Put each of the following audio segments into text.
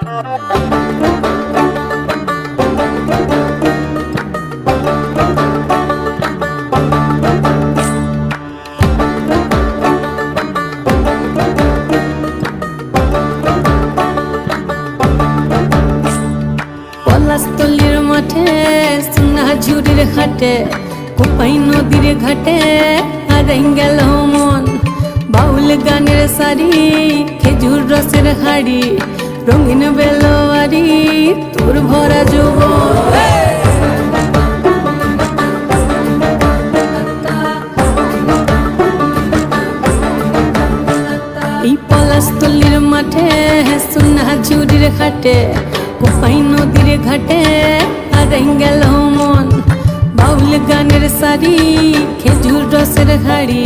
পলাশতলির মাঠে সোনা ঝুড়ির ঘাটে কোপাই নদীর ঘাটে হারাই গেল মন বাউল গানের শাড়ি খেজুর রসের হাড়ি রঙিন বেলোয়ারি তোর ভরা যৌবন এই পলাশতলির মাঠে সোনা ঝুড়ির ঘাটে কোপাই নদীর ঘাটে হারাই গেল মন বাউল গানের শাড়ি খেজুর রসের হাড়ি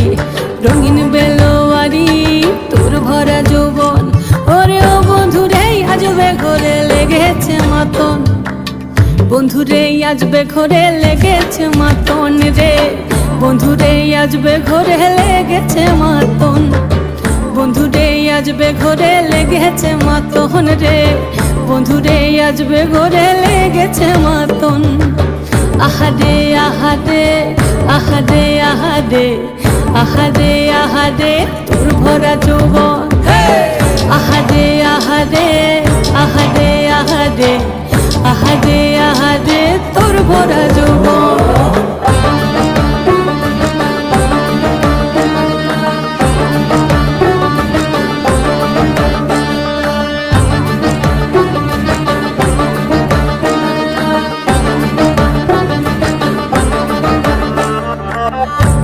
রঙিন বেলোয়ারি তোর ভরা যৌবন ওরে ও বন্ধুরে আজবে ঘরে লেগেছে মাতন বন্ধুরে আজবে ঘরে লেগেছে মাতন রে বন্ধুরে আজবে ঘরে লেগেছে মাতন বন্ধুরে আজবে ঘরে লেগেছে মাতন রে বন্ধুরে আজবে ঘরে লেগেছে মাতন আহারে আহারে আহারে আহারে আহারে আহারে তোর ভরা যৌবন আহারে আহারে আহারে আহারে আহারে আহারে তোর ভরা যৌবন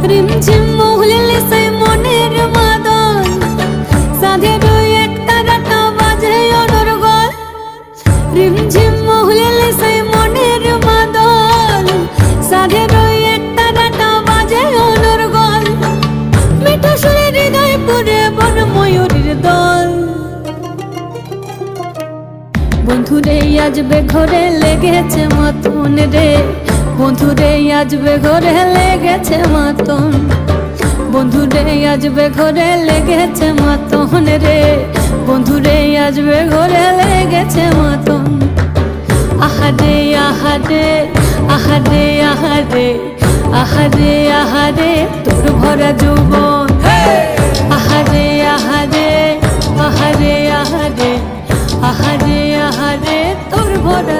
রিমঝিম মহুলিলে সে মনের মাদন সাধের এক তারাটা বাজে অনর্গল রিমঝিম মহুলিলে সে মনের মাদন সাধের এক তারাটা বাজে অনর্গল মিঠা সুরে হৃদয় পুরে বন ময়ূরীর দল বন্ধুরে আজবে ঘরে লেগেছে মাতন রে বন্ধুরে আজবে ঘরে লেগেছে মাতন বন্ধুরে আজবে ঘরে লেগেছে মাতন রে বন্ধুরে আজবে ঘরে লেগেছে মাতন আহারে আহারে আহারে আহারে আহারে আহারে তোর ভরা যৌবন আহারে আহারে আহারে আহারে আহারে আহারে তোর ভরা